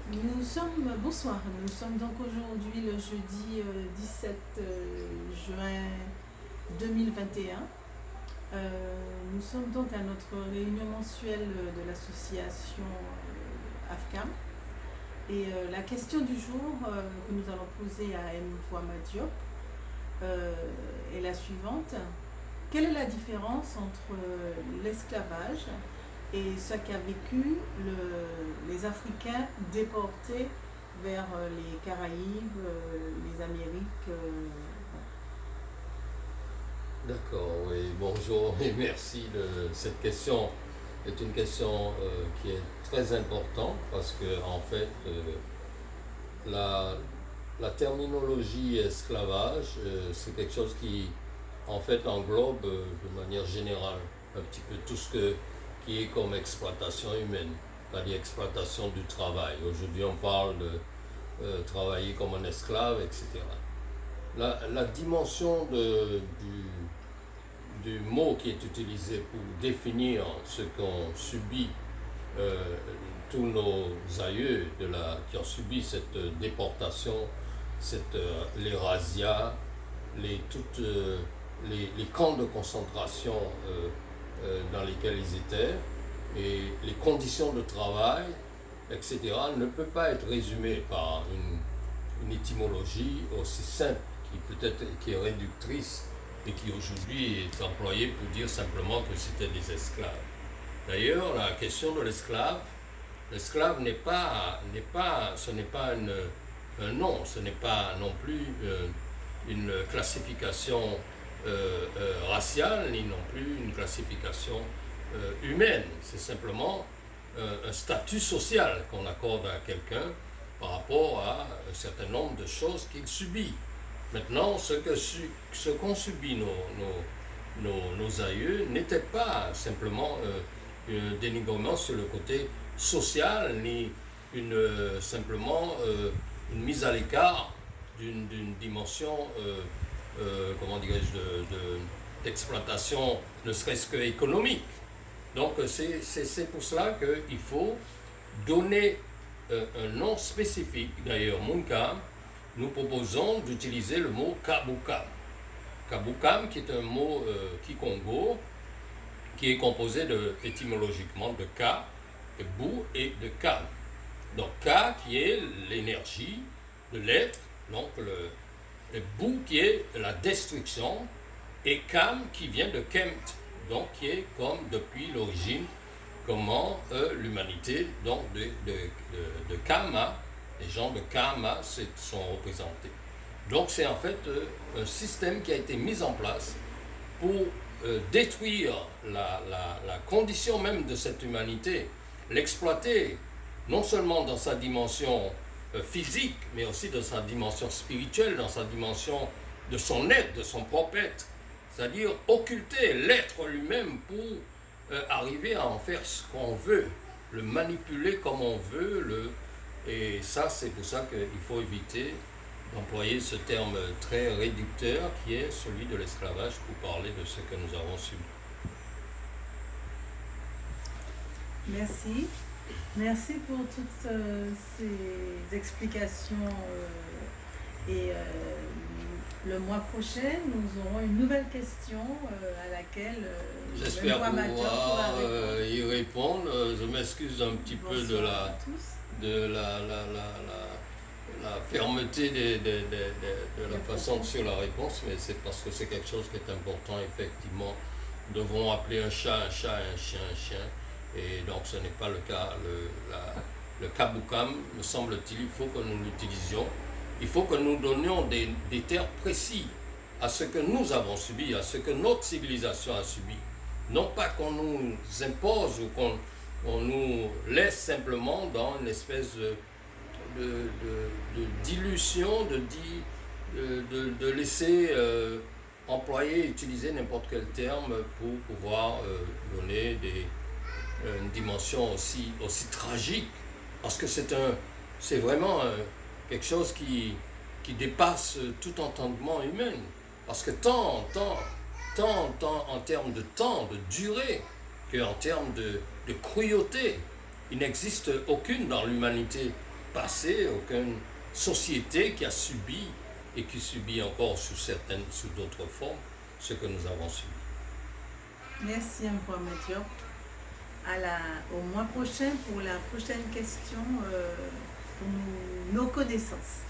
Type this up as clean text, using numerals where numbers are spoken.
Bonsoir, nous sommes donc aujourd'hui le jeudi 17 juin 2021. Nous sommes donc à notre réunion mensuelle de l'association AFCAM. Et la question du jour que nous allons poser à M. Fouama Diop est la suivante. Quelle est la différence entre l'esclavage et ce qu'a vécu les Africains déportés vers les Caraïbes, les Amériques? D'accord, oui, bonjour et merci de cette question. C'est une question qui est très importante parce que en fait la, la terminologie esclavage c'est quelque chose qui en fait englobe de manière générale un petit peu tout ce qui est comme exploitation humaine, c'est-à-dire exploitation du travail. Aujourd'hui on parle de travailler comme un esclave, etc. La dimension du mot qui est utilisé pour définir ce qu'ont subi euh, tous nos aïeux qui ont subi cette déportation, les razzias, toutes, les camps de concentration dans lesquels ils étaient, et les conditions de travail, etc., ne peut pas être résumé par une étymologie aussi simple qui est réductrice et qui aujourd'hui est employée pour dire simplement que c'était des esclaves. D'ailleurs, la question de l'esclave ce n'est pas un nom, ce n'est pas non plus une classification raciale, ni non plus une classification humaine. C'est simplement un statut social qu'on accorde à quelqu'un par rapport à un certain nombre de choses qu'il subit. Maintenant, ce qu'ont subi nos aïeux n'était pas simplement un dénigrement sur le côté social, ni simplement une mise à l'écart d'une dimension, comment dirais-je, d'exploitation, ne serait-ce que économique. Donc c'est pour cela qu'il faut donner un nom spécifique. D'ailleurs, Munkam, nous proposons d'utiliser le mot Kabukam. Kabukam, qui est un mot kikongo, qui est composé étymologiquement de Ka, de Bou et de Kam. Donc Ka qui est l'énergie de l'être, donc le Bou qui est la destruction, et Kam qui vient de Kemt, donc qui est comme depuis l'origine, comment l'humanité, donc de Kama, les gens de Kama sont représentés. Donc c'est en fait un système qui a été mis en place pour détruire la condition même de cette humanité, l'exploiter, non seulement dans sa dimension physique, mais aussi dans sa dimension spirituelle, dans sa dimension de son être, de son propre être. C'est-à-dire occulter l'être lui-même pour arriver à en faire ce qu'on veut, le manipuler comme on veut, et ça, c'est pour ça qu'il faut éviter d'employer ce terme très réducteur qui est celui de l'esclavage pour parler de ce que nous avons subi. Merci. Merci pour toutes ces explications. Et le mois prochain, nous aurons une nouvelle question à laquelle j'espère pouvoir y répondre. Je m'excuse un petit peu de la fermeté de la façon sur la réponse, mais c'est parce que c'est quelque chose qui est important. Effectivement, nous devons appeler un chat un chat, un chien un chien, et donc ce n'est pas le cas. Le kaboukam, me semble-t-il, il faut que nous l'utilisions. Il faut que nous donnions des termes précis à ce que nous avons subi, à ce que notre civilisation a subi. Non pas qu'on nous impose ou qu'on nous laisse simplement dans une espèce d'illusion, de laisser employer, utiliser n'importe quel terme pour pouvoir donner une dimension aussi tragique, parce que c'est vraiment quelque chose qui dépasse tout entendement humain, parce que tant en termes de temps, de durée, qu'en termes de cruauté, il n'existe aucune dans l'humanité passé, aucune société qui a subi et qui subit encore sous d'autres formes ce que nous avons subi. Merci encore, Mathieu. Au mois prochain pour la prochaine question pour nos connaissances.